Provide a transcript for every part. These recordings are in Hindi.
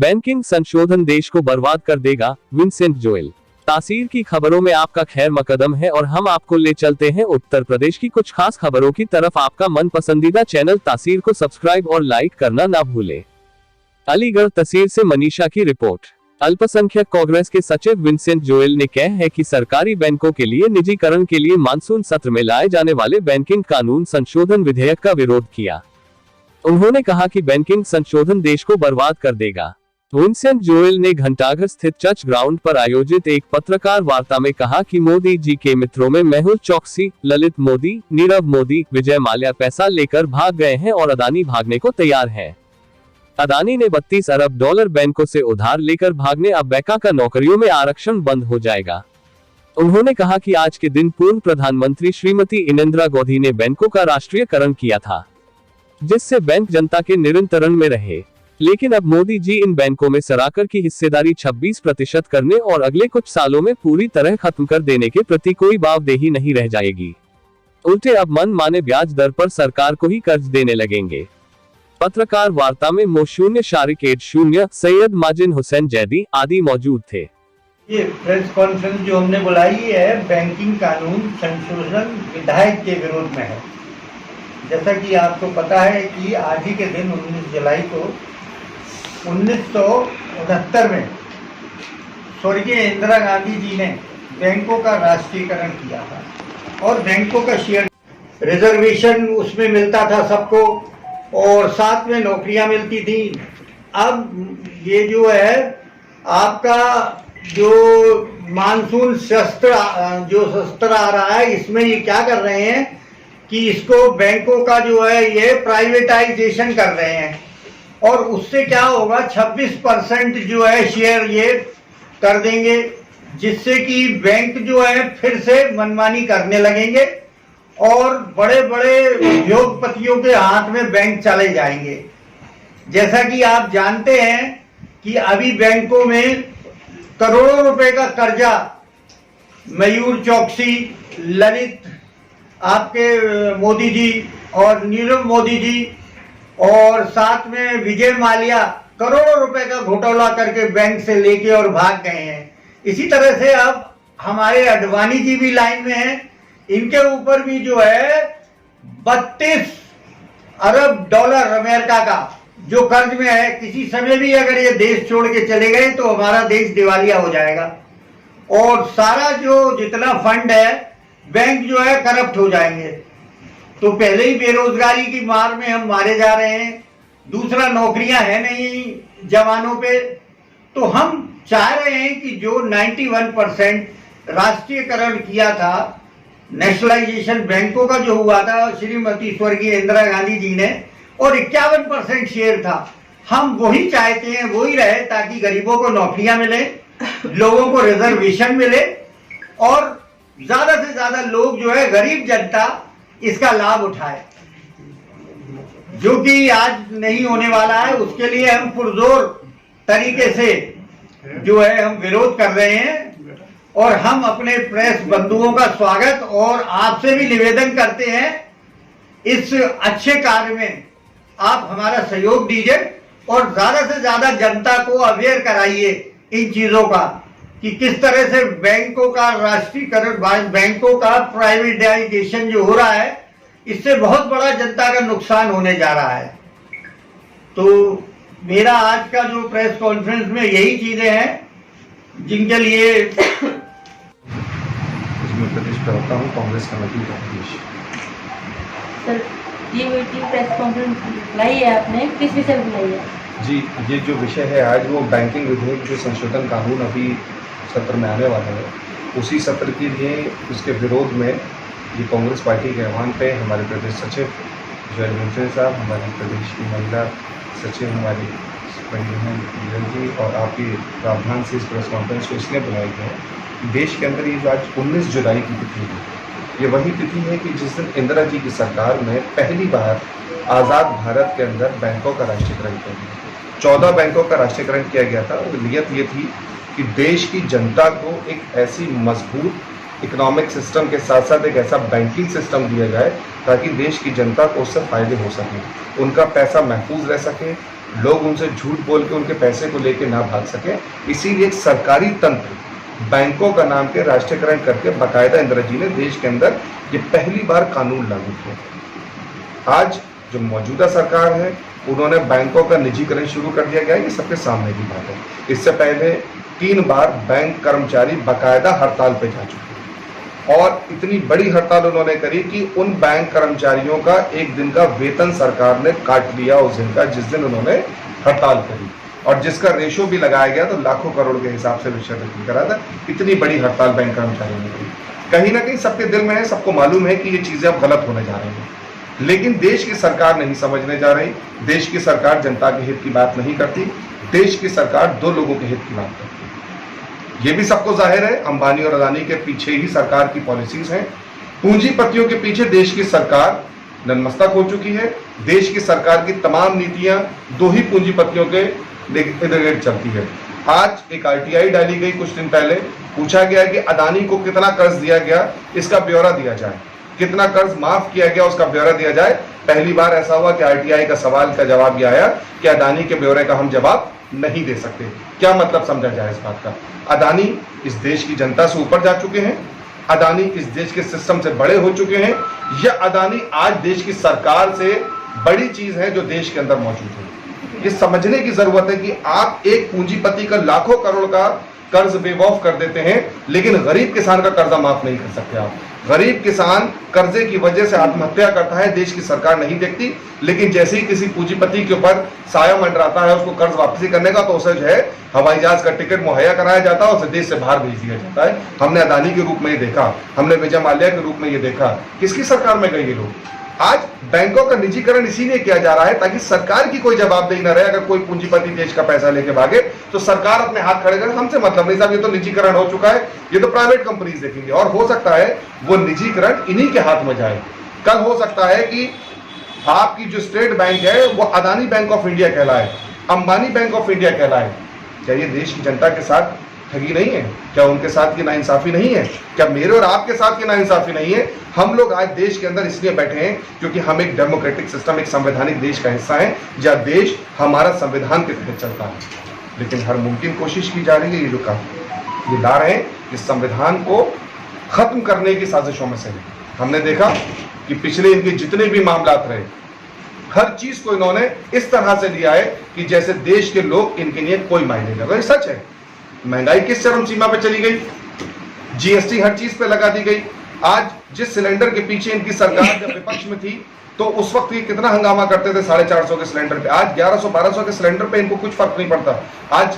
बैंकिंग संशोधन देश को बर्बाद कर देगा, विंसेंट जोएल। तासीर की खबरों में आपका खैर मकदम है और हम आपको ले चलते हैं उत्तर प्रदेश की कुछ खास खबरों की तरफ। आपका मन पसंदीदा चैनल तासीर को सब्सक्राइब और लाइक करना ना भूलें। अलीगढ़ तहसील से मनीषा की रिपोर्ट। अल्पसंख्यक कांग्रेस के सचिव विंसेंट जोएल ने कहा है कि सरकारी बैंकों के लिए निजीकरण के लिए मानसून सत्र में लाए जाने वाले बैंकिंग कानून संशोधन विधेयक का विरोध किया। उन्होंने कहा कि बैंकिंग संशोधन देश को बर्बाद कर देगा। विंसेंट जोएल ने घंटाघर स्थित चर्च ग्राउंड पर आयोजित एक पत्रकार वार्ता में कहा कि मोदी जी के मित्रों में मेहुल चोकसी, ललित मोदी, नीरव मोदी, विजय माल्या पैसा लेकर भाग गए हैं और अदानी भागने को तैयार है। अदानी ने 32 अरब डॉलर बैंकों से उधार लेकर भागने, अब बैंकों का नौकरियों में आरक्षण बंद हो जाएगा। उन्होंने कहा कि आज के दिन पूर्व प्रधानमंत्री श्रीमती इंदिरा गांधी ने बैंकों का राष्ट्रीयकरण किया था, जिससे बैंक जनता के नियंत्रण में रहे। लेकिन अब मोदी जी इन बैंकों में सराकर की हिस्सेदारी 26% करने और अगले कुछ सालों में पूरी तरह खत्म कर देने के प्रति कोई वावदेही नहीं रह जाएगी। उल्टे अब मन माने ब्याज दर पर सरकार को ही कर्ज देने लगेंगे। पत्रकार वार्ता में मोशून्य शारिक एड शून्य, सैयद माजिन हुसैन जैदी आदि मौजूद थे। ये प्रेस कॉन्फ्रेंस जो हमने बुलाई है बैंकिंग कानून संशोधन विधेयक के विरोध में है। जैसा कि आपको पता है कि आज ही के दिन 19 जुलाई को 1969 में स्वर्गीय इंदिरा गांधी जी ने बैंकों का राष्ट्रीयकरण किया था और बैंकों का शेयर रिजर्वेशन उसमें मिलता था सबको और साथ में नौकरियां मिलती थी। अब ये जो है आपका जो मानसून शस्त्र आ रहा है, इसमें ये क्या कर रहे हैं कि इसको बैंकों का जो है ये प्राइवेटाइजेशन कर रहे हैं और उससे क्या होगा 26% जो है शेयर ये कर देंगे, जिससे कि बैंक जो है फिर से मनमानी करने लगेंगे और बड़े बड़े उद्योगपतियों के हाथ में बैंक चले जाएंगे। जैसा कि आप जानते हैं कि अभी बैंकों में करोड़ों रुपए का कर्जा मेहुल चोकसी, ललित आपके मोदी जी और नीरव मोदी जी और साथ में विजय माल्या करोड़ों रुपए का घोटाला करके बैंक से लेके और भाग गए हैं। इसी तरह से अब हमारे अडवाणी जी भी लाइन में हैं, इनके ऊपर भी जो है 32 अरब डॉलर अमेरिका का जो कर्ज में है। किसी समय भी अगर ये देश छोड़ के चले गए तो हमारा देश दिवालिया हो जाएगा और सारा जो जितना फंड है बैंक जो है करप्ट हो जाएंगे। तो पहले ही बेरोजगारी की मार में हम मारे जा रहे हैं, दूसरा नौकरियां है नहीं जवानों पे। तो हम चाह रहे हैं कि जो 91% राष्ट्रीयकरण किया था, नेशनलाइजेशन बैंकों का जो हुआ था श्रीमती स्वर्गीय इंदिरा गांधी जी ने, और 51% शेयर था, हम वही चाहते हैं वही रहे, ताकि गरीबों को नौकरियां मिले, लोगों को रिजर्वेशन मिले और ज्यादा से ज्यादा लोग जो है गरीब जनता इसका लाभ उठाए, जो कि आज नहीं होने वाला है। उसके लिए हम पुरजोर तरीके से जो है हम विरोध कर रहे हैं और हम अपने प्रेस बंधुओं का स्वागत और आपसे भी निवेदन करते हैं इस अच्छे कार्य में आप हमारा सहयोग दीजिए और ज्यादा से ज्यादा जनता को अवेयर कराइए इन चीजों का कि किस तरह से बैंकों का राष्ट्रीयकरण, बैंकों का प्राइवेटाइजेशन जो हो रहा है, इससे बहुत बड़ा जनता का नुकसान होने जा रहा है। तो मेरा आज का जो प्रेस कॉन्फ्रेंस में यही चीजें हैं जिनके लिए प्रदेश प्रवक्ता हूँ कांग्रेस कमेटी का प्रदेश। सर, ये मीटिंग प्रेस कॉन्फ्रेंस बुलाई है आपने, किस विषय पर बुलाई है? जी, ये जो विषय है आज वो बैंकिंग विधेयक जो संशोधन कानून अभी सत्र में आने वाला है, उसी सत्र के लिए उसके विरोध में ये कांग्रेस पार्टी के आह्वान पे हमारे प्रदेश सचिव जोएल विंसेंट साहब, हमारी प्रदेश की महिला सचिव हमारी जी और आपके प्रावधान से इस प्रेस कॉन्फ्रेंस को इसलिए बुलाया गया है। देश के अंदर ये जो आज 19 जुलाई की तिथि है, ये वही तिथि है कि जिस दिन इंदिरा जी की सरकार में पहली बार आज़ाद भारत के अंदर बैंकों का राष्ट्रीयकरण किया गया। 14 बैंकों का राष्ट्रीयकरण किया गया था और नीयत ये थी कि देश की जनता को एक ऐसी मजबूत इकोनॉमिक सिस्टम के साथ साथ एक ऐसा बैंकिंग सिस्टम दिया जाए ताकि देश की जनता को उससे फायदे हो सके, उनका पैसा महफूज रह सके, लोग उनसे झूठ बोल के उनके पैसे को लेके ना भाग सके। इसीलिए एक सरकारी तंत्र बैंकों का नाम के राष्ट्रीयकरण करके बाकायदा इंदिरा जी ने देश के अंदर ये पहली बार कानून लागू किया। आज जो मौजूदा सरकार है उन्होंने बैंकों का निजीकरण शुरू कर दिया गया है, ये सबके सामने की बात है। इससे पहले 3 बार बैंक कर्मचारी बाकायदा हड़ताल पे जा चुके हैं और इतनी बड़ी हड़ताल उन्होंने करी कि उन बैंक कर्मचारियों का एक दिन का वेतन सरकार ने काट लिया उस दिन का, जिस दिन उन्होंने हड़ताल करी, और जिसका रेशो भी लगाया गया तो लाखों करोड़ के हिसाब से रिश्वत करा था। इतनी बड़ी हड़ताल बैंक कर्मचारियों ने की। कहीं ना कहीं सबके दिल में है, सबको मालूम है कि ये चीजें अब गलत होने जा रही हैं, लेकिन देश की सरकार नहीं समझने जा रही। देश की सरकार जनता के हित की बात नहीं करती, देश की सरकार 2 लोगों के हित की बात करती है। ये भी सबको जाहिर है, अंबानी और अदानी के पीछे ही सरकार की पॉलिसीज हैं। पूंजीपतियों के पीछे देश की सरकार नतमस्तक हो चुकी है। देश की सरकार की तमाम नीतियां 2 ही पूंजीपतियों के इर्द गिर्द चलती है। आज एक आरटीआई डाली गई, कुछ दिन पहले पूछा गया कि अदानी को कितना कर्ज दिया गया, इसका ब्यौरा दिया जाए, कितना कर्ज माफ किया गया उसका ब्यौरा दिया जाए। पहली बार ऐसा हुआ कि आरटीआई का सवाल का जवाब ये आया कि अदानी के ब्यौरे का हम जवाब नहीं दे सकते। क्या मतलब समझा जाए इस बात का? अदानी इस देश की जनता से ऊपर जा चुके हैं, अदानी इस देश के सिस्टम से बड़े हो चुके हैं, या अदानी आज देश की सरकार से बड़ी चीज है जो देश के अंदर मौजूद है। ये समझने की जरूरत है कि आप एक पूंजीपति का लाखों करोड़ का कर्ज वेव ऑफ कर देते हैं, लेकिन गरीब किसान का कर्जा माफ नहीं कर सकते आप। गरीब किसान कर्जे की वजह से आत्महत्या करता है, देश की सरकार नहीं देखती, लेकिन जैसे ही किसी पूंजीपति के ऊपर साया मंडराता है उसको कर्ज वापसी करने का, तो उसे जो है हवाई जहाज का टिकट मुहैया कराया जाता है, उसे देश से बाहर भेज दिया जाता है। हमने अदानी के रूप में ये देखा, हमने विजय माल्या के रूप में ये देखा। किसकी सरकार में गए ये लोग? आज बैंकों का निजीकरण इसीलिए किया जा रहा है ताकि सरकार की कोई जवाबदेही न रहे। अगर कोई पूंजीपति देश का पैसा लेके भागे तो सरकार अपने हाथ खड़े करे, हमसे मतलब नहीं साहब, ये तो निजीकरण हो चुका है, ये तो प्राइवेट कंपनीज देखेंगे। और हो सकता है वो निजीकरण इन्हीं के हाथ में जाए। कल हो सकता है कि आपकी जो स्टेट बैंक है वो अदानी बैंक ऑफ इंडिया कहलाए, अंबानी बैंक ऑफ इंडिया कहलाए। क्या ये देश की जनता के साथ ठगी नहीं है? क्या उनके साथ की नाइंसाफी नहीं है? क्या मेरे और आपके साथ की नाइंसाफी नहीं है? हम लोग आज देश के अंदर इसलिए बैठे हैं क्योंकि हम एक डेमोक्रेटिक सिस्टम, एक संवैधानिक देश का हिस्सा है, जहाँ देश हमारा संविधान के तहत चलता है। लेकिन हर मुमकिन कोशिश की जा रही है, ये लोग ये ला रहे हैं इस संविधान को खत्म करने की साजिशों में से। हमने देखा कि पिछले इनके जितने भी मामलात रहे, हर चीज को इन्होंने इस तरह से लिया है कि जैसे देश के लोग इनके लिए कोई मायने नहीं। ये सच है, महंगाई किस चरम सीमा पे चली गई, जीएसटी हर चीज पे लगा दी गई। आज जिस सिलेंडर के पीछे इनकी सरकार जब विपक्ष में थी तो उस वक्त ये कितना हंगामा करते थे 450 के सिलेंडर पे, आज 1100-1200 के सिलेंडर पे इनको कुछ फर्क नहीं पड़ता। आज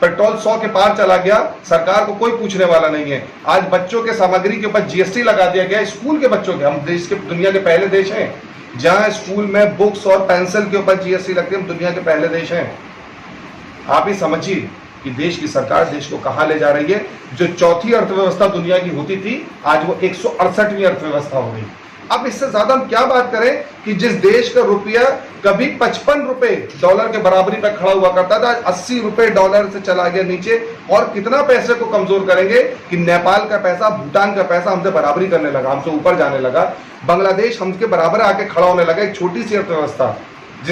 पेट्रोल 100 के पार चला गया, सरकार को कोई पूछने वाला नहीं है। आज बच्चों के सामग्री के ऊपर जीएसटी लगा दिया गया, स्कूल के बच्चों के। हम देश के दुनिया के पहले देश हैं जहां स्कूल में बुक्स और पेंसिल के ऊपर जीएसटी लगती है, हम दुनिया के पहले देश हैं। आप ही समझिए कि देश की सरकार देश को कहां ले जा रही है। जो चौथी अर्थव्यवस्था दुनिया की होती थी आज वो 168वीं अर्थव्यवस्था हो गई। अब इससे ज्यादा हम क्या बात करें कि जिस देश का रुपया कभी 55 रुपए डॉलर के बराबरी पर खड़ा हुआ करता था, 80 रुपए डॉलर से चला गया नीचे। और कितना पैसे को कमजोर करेंगे कि नेपाल का पैसा, भूटान का पैसा हमसे बराबरी करने लगा, हमसे ऊपर जाने लगा। बांग्लादेश हमसे बराबर आके खड़ा होने लगा। एक छोटी सी अर्थव्यवस्था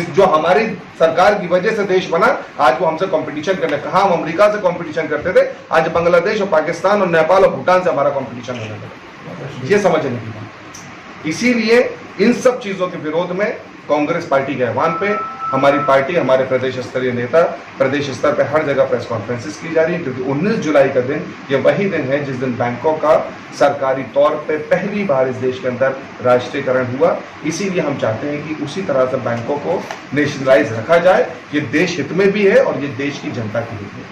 जो हमारी सरकार की वजह से देश बना, आज वो हमसे कंपटीशन करने। कहा हम अमेरिका से कंपटीशन करते थे, आज बांग्लादेश और पाकिस्तान और नेपाल और भूटान से हमारा कंपटीशन होने लगा। ये समझने की बात। इसीलिए इन सब चीजों के विरोध में कांग्रेस पार्टी के आह्वान पे हमारी पार्टी, हमारे प्रदेश स्तरीय नेता प्रदेश स्तर पर हर जगह प्रेस कॉन्फ्रेंसेस की जा रही है, क्योंकि 19 जुलाई का दिन ये वही दिन है जिस दिन बैंकों का सरकारी तौर पे पहली बार इस देश के अंदर राष्ट्रीयकरण हुआ। इसीलिए हम चाहते हैं कि उसी तरह से बैंकों को नेशनलाइज रखा जाए। ये देश हित में भी है और ये देश की जनता के हित में।